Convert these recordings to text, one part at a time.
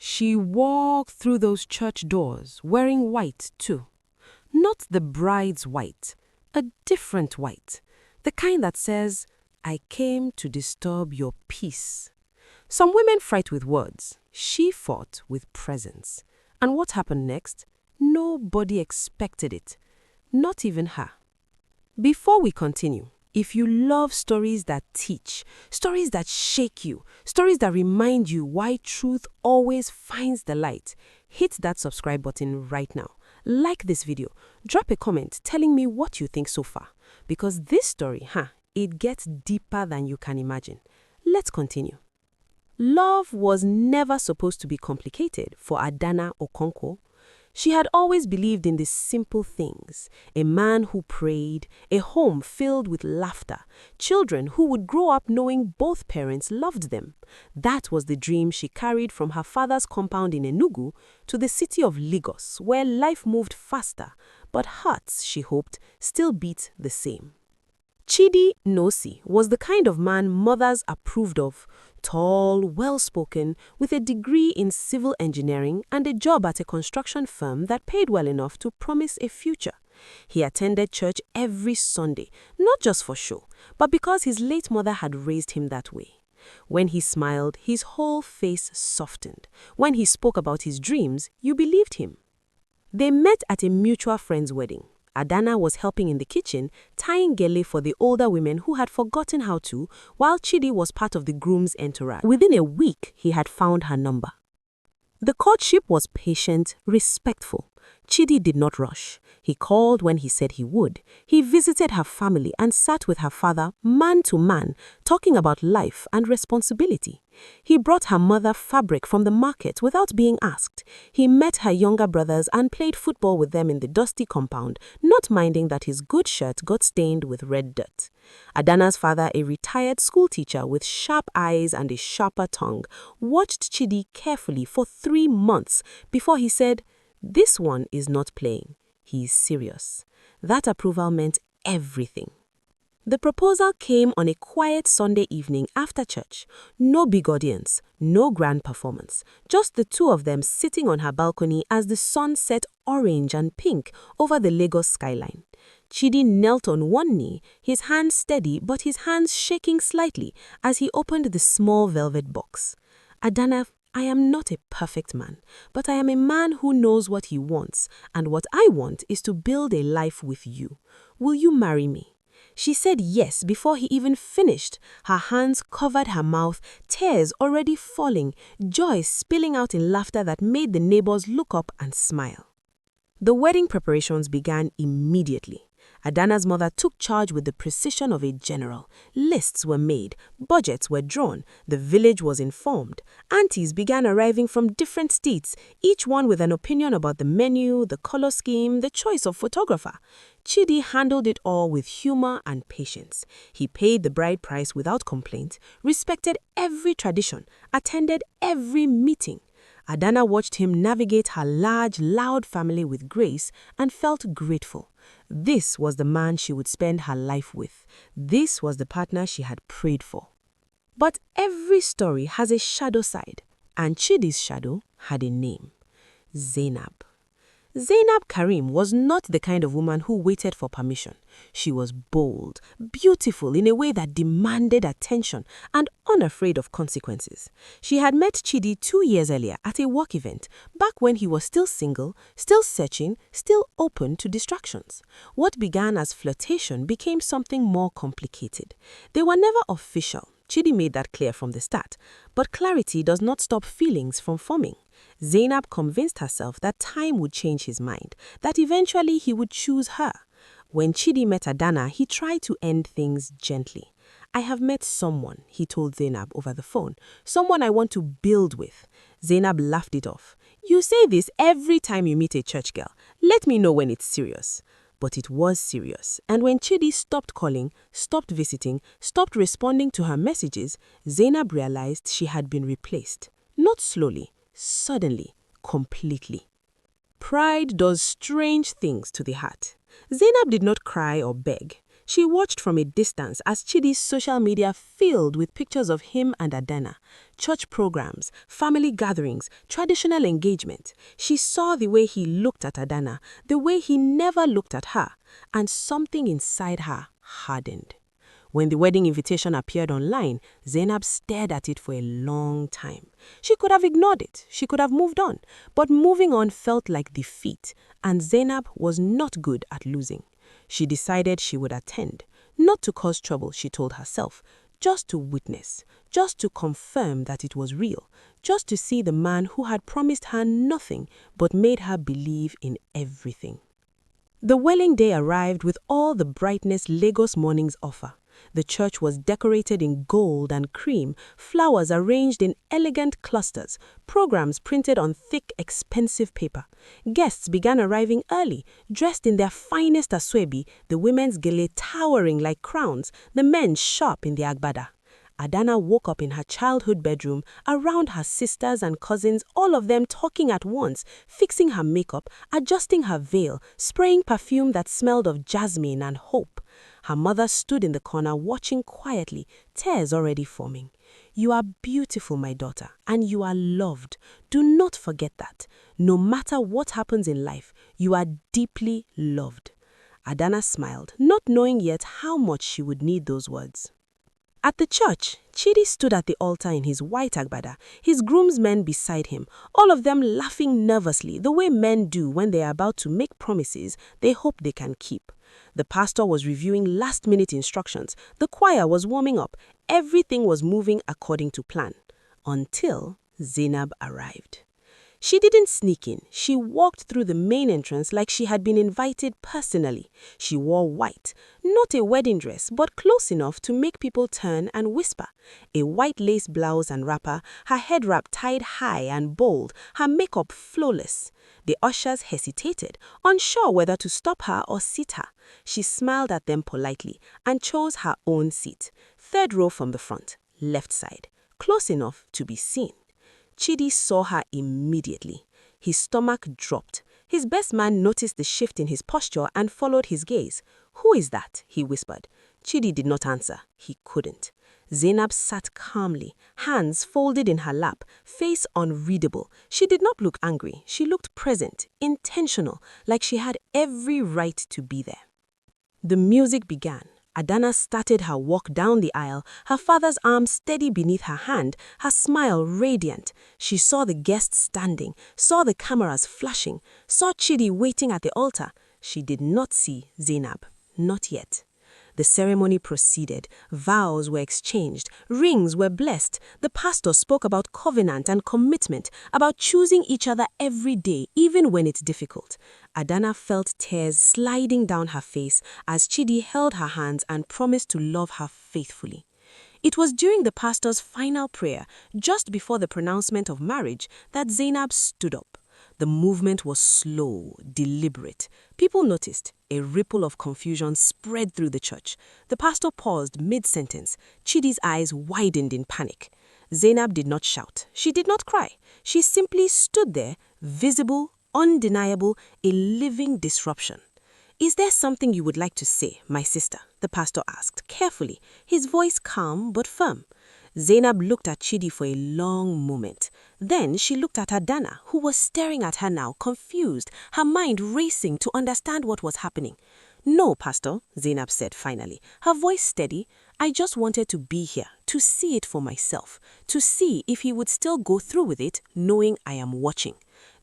She walked through those church doors wearing white too. Not the bride's white, a different white. The kind that says, "I came to disturb your peace." Some women fight with words. She fought with presence. And what happened next? Nobody expected it. Not even her. Before we continue, if you love stories that teach, stories that shake you, stories that remind you why truth always finds the light, hit that subscribe button right now. Like this video. Drop a comment telling me what you think so far. Because this story, it gets deeper than you can imagine. Let's continue. Love was never supposed to be complicated for Adanna Okonkwo. She had always believed in these simple things: a man who prayed, a home filled with laughter, children who would grow up knowing both parents loved them. That was the dream she carried from her father's compound in Enugu to the city of Lagos, where life moved faster, but hearts, she hoped, still beat the same. Chidi Nosi was the kind of man mothers approved of: tall, well-spoken, with a degree in civil engineering and a job at a construction firm that paid well enough to promise a future. He attended church every Sunday, not just for show, but because his late mother had raised him that way. When he smiled, his whole face softened. When he spoke about his dreams, you believed him. They met at a mutual friend's wedding. Adanna was helping in the kitchen, tying gele for the older women who had forgotten how to, while Chidi was part of the groom's entourage. Within a week, he had found her number. The courtship was patient, respectful. Chidi did not rush. He called when he said he would. He visited her family and sat with her father, man to man, talking about life and responsibility. He brought her mother fabric from the market without being asked. He met her younger brothers and played football with them in the dusty compound, not minding that his good shirt got stained with red dirt. Adanna's father, a retired schoolteacher with sharp eyes and a sharper tongue, watched Chidi carefully for 3 months before he said, "This one is not playing. He is serious." That approval meant everything. The proposal came on a quiet Sunday evening after church. No big audience, no grand performance. Just the two of them sitting on her balcony as the sun set orange and pink over the Lagos skyline. Chidi knelt on one knee, his hands steady but his hands shaking slightly as he opened the small velvet box. "Adanna, I am not a perfect man, but I am a man who knows what he wants, and what I want is to build a life with you. Will you marry me?" She said yes before he even finished. Her hands covered her mouth, tears already falling, joy spilling out in laughter that made the neighbors look up and smile. The wedding preparations began immediately. Adanna's mother took charge with the precision of a general. Lists were made, budgets were drawn, the village was informed. Aunties began arriving from different states, each one with an opinion about the menu, the color scheme, the choice of photographer. Chidi handled it all with humor and patience. He paid the bride price without complaint, respected every tradition, attended every meeting. Adanna watched him navigate her large, loud family with grace and felt grateful. This was the man she would spend her life with. This was the partner she had prayed for. But every story has a shadow side, and Chidi's shadow had a name: Zainab. Zainab Karim was not the kind of woman who waited for permission. She was bold, beautiful in a way that demanded attention, and unafraid of consequences. She had met Chidi 2 years earlier at a work event, back when he was still single, still searching, still open to distractions. What began as flirtation became something more complicated. They were never official. Chidi made that clear from the start. But clarity does not stop feelings from forming. Zainab convinced herself that time would change his mind, that eventually he would choose her. When Chidi met Adanna, he tried to end things gently. "I have met someone," he told Zainab over the phone, "someone I want to build with." Zainab laughed it off. "You say this every time you meet a church girl. Let me know when it's serious." But it was serious, and when Chidi stopped calling, stopped visiting, stopped responding to her messages, Zainab realized she had been replaced. Not slowly, suddenly, completely. Pride does strange things to the heart. Zainab did not cry or beg. She watched from a distance as Chidi's social media filled with pictures of him and Adanna, church programs, family gatherings, traditional engagement. She saw the way he looked at Adanna, the way he never looked at her, and something inside her hardened. When the wedding invitation appeared online, Zainab stared at it for a long time. She could have ignored it, she could have moved on, but moving on felt like defeat, and Zainab was not good at losing. She decided she would attend, not to cause trouble, she told herself, just to witness, just to confirm that it was real, just to see the man who had promised her nothing but made her believe in everything. The wedding day arrived with all the brightness Lagos mornings offer. The church was decorated in gold and cream, flowers arranged in elegant clusters, programs printed on thick, expensive paper. Guests began arriving early, dressed in their finest aswebi, the women's gele towering like crowns, the men sharp in their agbada. Adanna woke up in her childhood bedroom, around her sisters and cousins, all of them talking at once, fixing her makeup, adjusting her veil, spraying perfume that smelled of jasmine and hope. Her mother stood in the corner watching quietly, tears already forming. "You are beautiful, my daughter, and you are loved. Do not forget that. No matter what happens in life, you are deeply loved." Adanna smiled, not knowing yet how much she would need those words. At the church, Chidi stood at the altar in his white agbada, his groomsmen beside him, all of them laughing nervously the way men do when they are about to make promises they hope they can keep. The pastor was reviewing last-minute instructions, the choir was warming up, everything was moving according to plan. Until Zainab arrived. She didn't sneak in. She walked through the main entrance like she had been invited personally. She wore white, not a wedding dress, but close enough to make people turn and whisper. A white lace blouse and wrapper, her head wrap tied high and bold, her makeup flawless. The ushers hesitated, unsure whether to stop her or seat her. She smiled at them politely and chose her own seat, third row from the front, left side, close enough to be seen. Chidi saw her immediately. His stomach dropped. His best man noticed the shift in his posture and followed his gaze. "Who is that?" he whispered. Chidi did not answer. He couldn't. Zainab sat calmly, hands folded in her lap, face unreadable. She did not look angry. She looked present, intentional, like she had every right to be there. The music began. Adanna started her walk down the aisle, her father's arm steady beneath her hand, her smile radiant. She saw the guests standing, saw the cameras flashing, saw Chidi waiting at the altar. She did not see Zainab, not yet. The ceremony proceeded. Vows were exchanged. Rings were blessed. The pastor spoke about covenant and commitment, about choosing each other every day, even when it's difficult. Adanna felt tears sliding down her face as Chidi held her hands and promised to love her faithfully. It was during the pastor's final prayer, just before the pronouncement of marriage, that Zainab stood up. The movement was slow, deliberate. People noticed. A ripple of confusion spread through the church. The pastor paused mid-sentence. Chidi's eyes widened in panic. Zainab did not shout. She did not cry. She simply stood there, visible, undeniable, a living disruption. "Is there something you would like to say, my sister?" the pastor asked, carefully, his voice calm but firm. Zainab looked at Chidi for a long moment. Then she looked at Adanna, who was staring at her now, confused, her mind racing to understand what was happening. "No, Pastor," Zainab said finally, her voice steady. "I just wanted to be here, to see it for myself, to see if he would still go through with it, knowing I am watching."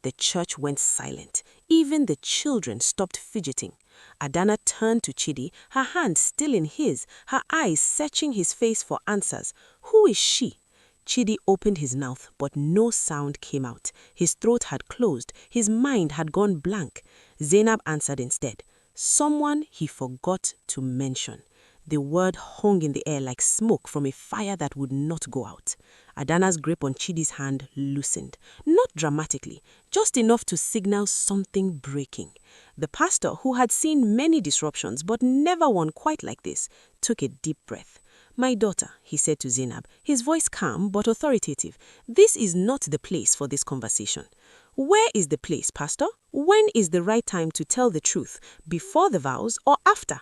The church went silent. Even the children stopped fidgeting. Adanna turned to Chidi, her hand still in his, her eyes searching his face for answers. "Who is she?" Chidi opened his mouth, but no sound came out. His throat had closed. His mind had gone blank. Zainab answered instead. "Someone he forgot to mention." The word hung in the air like smoke from a fire that would not go out. Adanna's grip on Chidi's hand loosened. Not dramatically, just enough to signal something breaking. The pastor, who had seen many disruptions but never one quite like this, took a deep breath. "My daughter," he said to Zainab, his voice calm but authoritative, "this is not the place for this conversation." "Where is the place, Pastor? When is the right time to tell the truth? Before the vows or after?"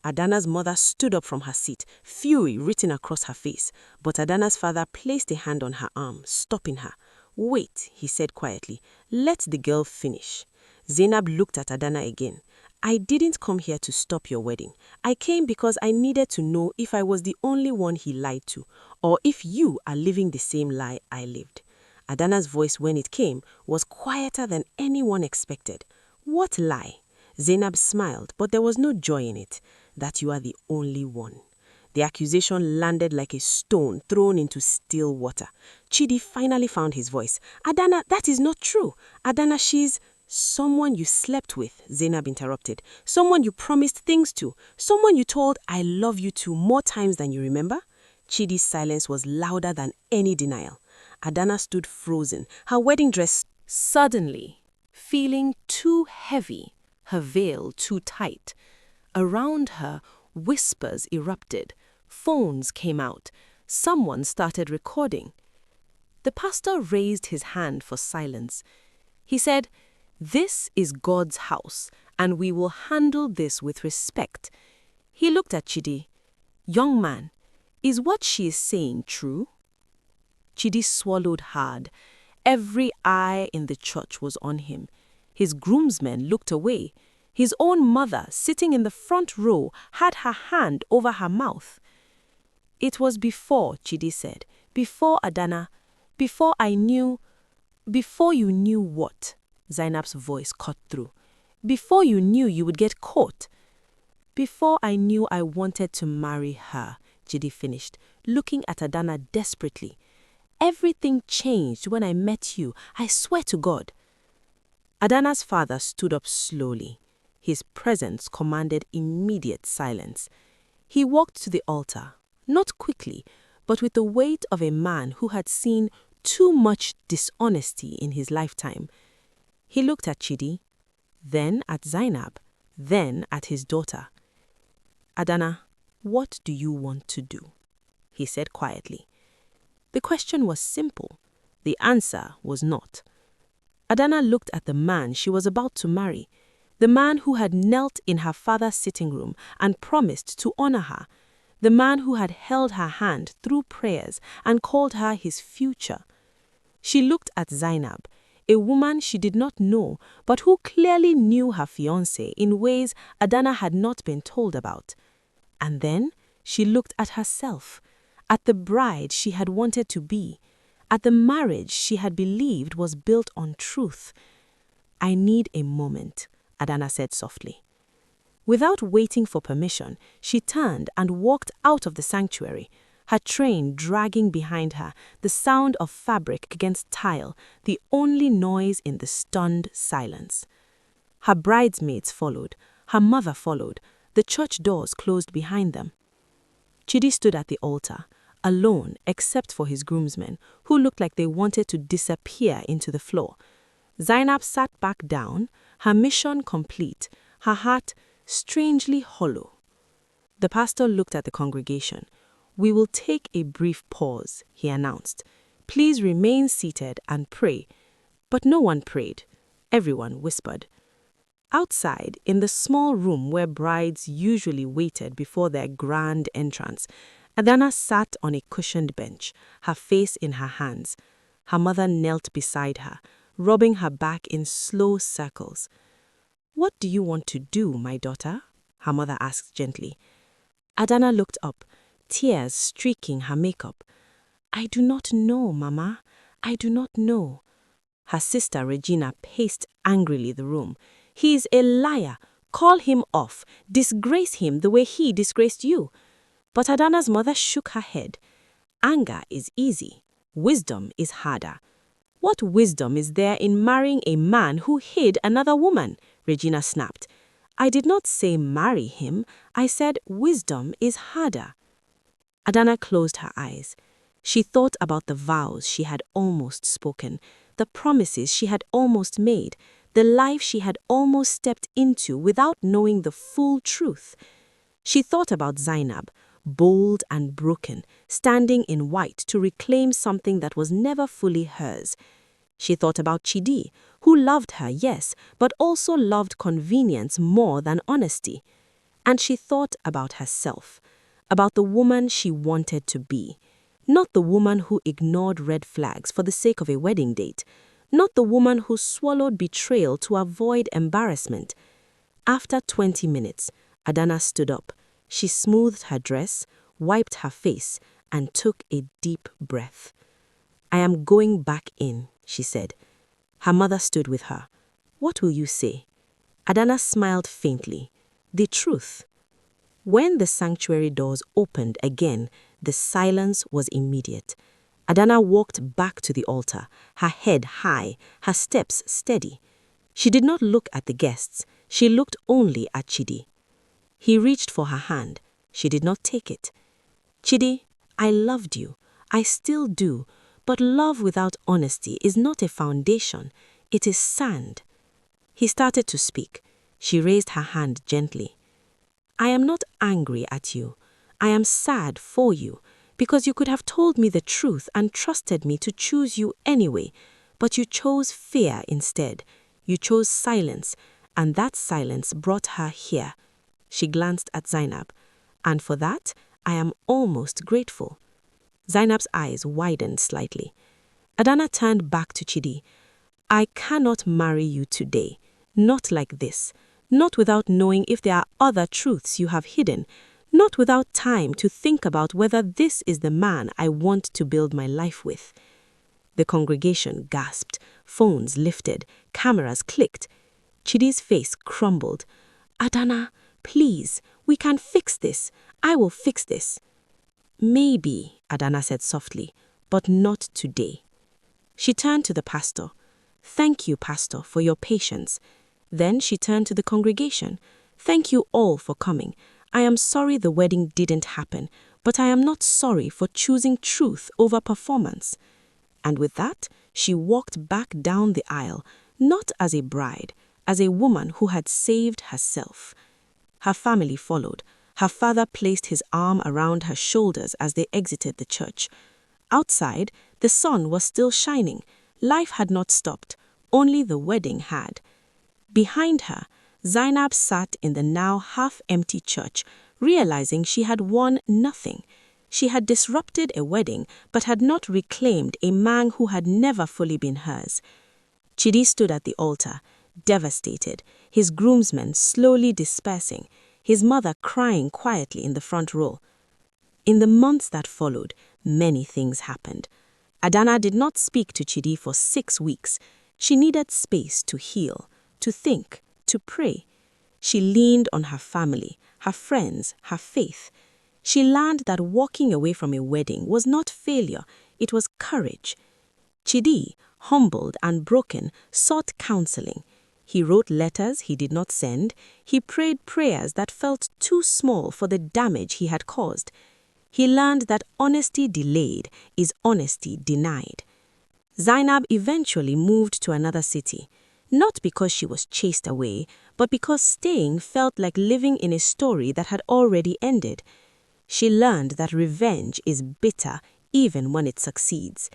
Adanna's mother stood up from her seat, fury written across her face, but Adanna's father placed a hand on her arm, stopping her. "Wait," he said quietly, "let the girl finish." Zainab looked at Adanna again. "I didn't come here to stop your wedding. I came because I needed to know if I was the only one he lied to, or if you are living the same lie I lived." Adanna's voice, when it came, was quieter than anyone expected. "What lie?" Zainab smiled, but there was no joy in it. "That you are the only one." The accusation landed like a stone thrown into still water. Chidi finally found his voice. "Adanna, that is not true. Adanna, she's—" "Someone you slept with," Zainab interrupted. "Someone you promised things to. Someone you told, 'I love you' to more times than you remember." Chidi's silence was louder than any denial. Adanna stood frozen, her wedding dress suddenly feeling too heavy, her veil too tight. Around her, whispers erupted. Phones came out. Someone started recording. The pastor raised his hand for silence. He said, "This is God's house, and we will handle this with respect." He looked at Chidi. "Young man, is what she is saying true?" Chidi swallowed hard. Every eye in the church was on him. His groomsmen looked away. His own mother, sitting in the front row, had her hand over her mouth. "It was before," Chidi said. "Before Adanna. Before I knew—" "Before you knew what?" Zainab's voice cut through. "Before you knew you would get caught." "Before I knew I wanted to marry her," Chidi finished, looking at Adanna desperately. "Everything changed when I met you, I swear to God." Adanna's father stood up slowly. His presence commanded immediate silence. He walked to the altar, not quickly, but with the weight of a man who had seen too much dishonesty in his lifetime. He looked at Chidi, then at Zainab, then at his daughter. "Adanna, what do you want to do?" he said quietly. The question was simple. The answer was not. Adanna looked at the man she was about to marry, the man who had knelt in her father's sitting room and promised to honor her, the man who had held her hand through prayers and called her his future. She looked at Zainab, a woman she did not know, but who clearly knew her fiancé in ways Adanna had not been told about. And then she looked at herself, at the bride she had wanted to be, at the marriage she had believed was built on truth. "I need a moment," Adanna said softly. Without waiting for permission, she turned and walked out of the sanctuary, her train dragging behind her, the sound of fabric against tile, the only noise in the stunned silence. Her bridesmaids followed, her mother followed, the church doors closed behind them. Chidi stood at the altar, alone except for his groomsmen, who looked like they wanted to disappear into the floor. Zainab sat back down, her mission complete, her heart strangely hollow. The pastor looked at the congregation. "We will take a brief pause," he announced. "Please remain seated and pray." But no one prayed. Everyone whispered. Outside, in the small room where brides usually waited before their grand entrance, Adanna sat on a cushioned bench, her face in her hands. Her mother knelt beside her, rubbing her back in slow circles. "What do you want to do, my daughter?" her mother asked gently. Adanna looked up, tears streaking her makeup. "I do not know, Mama. I do not know." Her sister Regina paced angrily the room. "He is a liar. Call him off. Disgrace him the way he disgraced you." But Adanna's mother shook her head. "Anger is easy. Wisdom is harder." "What wisdom is there in marrying a man who hid another woman?" Regina snapped. "I did not say marry him. I said wisdom is harder." Adanna closed her eyes. She thought about the vows she had almost spoken, the promises she had almost made, the life she had almost stepped into without knowing the full truth. She thought about Zainab, bold and broken, standing in white to reclaim something that was never fully hers. She thought about Chidi, who loved her, yes, but also loved convenience more than honesty. And she thought about herself, about the woman she wanted to be. Not the woman who ignored red flags for the sake of a wedding date. Not the woman who swallowed betrayal to avoid embarrassment. After 20 minutes, Adanna stood up. She smoothed her dress, wiped her face, and took a deep breath. "I am going back in," she said. Her mother stood with her. "What will you say?" Adanna smiled faintly. "The truth." When the sanctuary doors opened again, the silence was immediate. Adanna walked back to the altar, her head high, her steps steady. She did not look at the guests. She looked only at Chidi. He reached for her hand. She did not take it. "Chidi, I loved you. I still do. But love without honesty is not a foundation. It is sand." He started to speak. She raised her hand gently. "I am not angry at you. I am sad for you, because you could have told me the truth and trusted me to choose you anyway, but you chose fear instead. You chose silence, and that silence brought her here." She glanced at Zainab. "And for that, I am almost grateful." Zainab's eyes widened slightly. Adanna turned back to Chidi. "I cannot marry you today. Not like this. Not without knowing if there are other truths you have hidden. Not without time to think about whether this is the man I want to build my life with." The congregation gasped. Phones lifted. Cameras clicked. Chidi's face crumbled. "Adanna, please, we can fix this. I will fix this." "Maybe," Adanna said softly, "but not today." She turned to the pastor. "Thank you, pastor, for your patience." Then she turned to the congregation. "Thank you all for coming. I am sorry the wedding didn't happen, but I am not sorry for choosing truth over performance." And with that, she walked back down the aisle, not as a bride, as a woman who had saved herself. Her family followed. Her father placed his arm around her shoulders as they exited the church. Outside, the sun was still shining. Life had not stopped. Only the wedding had. Behind her, Zainab sat in the now half-empty church, realizing she had won nothing. She had disrupted a wedding, but had not reclaimed a man who had never fully been hers. Chidi stood at the altar, devastated, his groomsmen slowly dispersing, his mother crying quietly in the front row. In the months that followed, many things happened. Adanna did not speak to Chidi for 6 weeks. She needed space to heal, to think, to pray. She leaned on her family, her friends, her faith. She learned that walking away from a wedding was not failure, it was courage. Chidi, humbled and broken, sought counseling. He wrote letters he did not send. He prayed prayers that felt too small for the damage he had caused. He learned that honesty delayed is honesty denied. Zainab eventually moved to another city, not because she was chased away, but because staying felt like living in a story that had already ended. She learned that revenge is bitter even when it succeeds.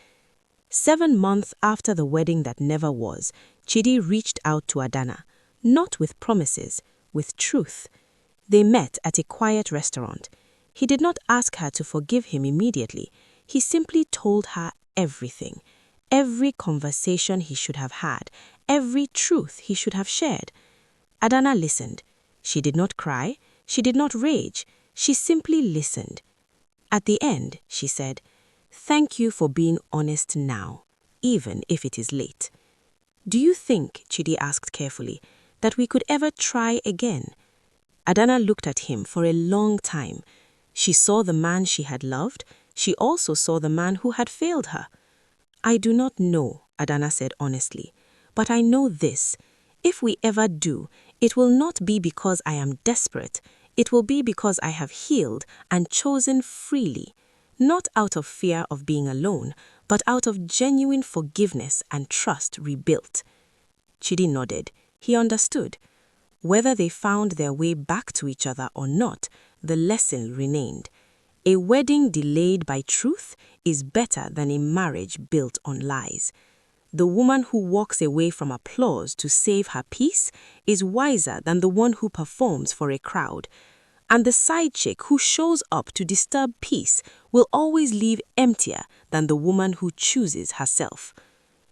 7 months after the wedding that never was, Chidi reached out to Adanna, not with promises, with truth. They met at a quiet restaurant. He did not ask her to forgive him immediately. He simply told her everything. Every conversation he should have had, every truth he should have shared. Adanna listened. She did not cry. She did not rage. She simply listened. At the end, she said, "Thank you for being honest now, even if it is late." "Do you think," Chidi asked carefully, "that we could ever try again?" Adanna looked at him for a long time. She saw the man she had loved. She also saw the man who had failed her. "I do not know," Adanna said honestly, "but I know this. If we ever do, it will not be because I am desperate. It will be because I have healed and chosen freely, not out of fear of being alone, but out of genuine forgiveness and trust rebuilt." Chidi nodded. He understood. Whether they found their way back to each other or not, the lesson remained. A wedding delayed by truth is better than a marriage built on lies. The woman who walks away from applause to save her peace is wiser than the one who performs for a crowd. And the side chick who shows up to disturb peace will always leave emptier than the woman who chooses herself.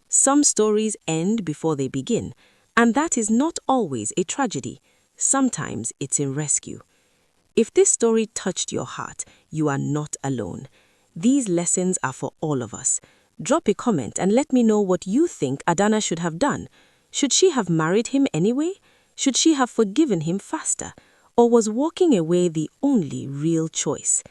Some stories end before they begin, and that is not always a tragedy. Sometimes it's a rescue. If this story touched your heart, you are not alone. These lessons are for all of us. Drop a comment and let me know what you think Adanna should have done. Should she have married him anyway? Should she have forgiven him faster? Or was walking away the only real choice?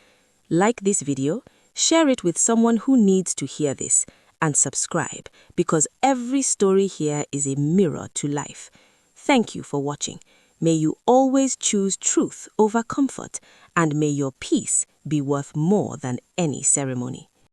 Like this video, share it with someone who needs to hear this, and subscribe, because every story here is a mirror to life. Thank you for watching. May you always choose truth over comfort, and may your peace be worth more than any ceremony.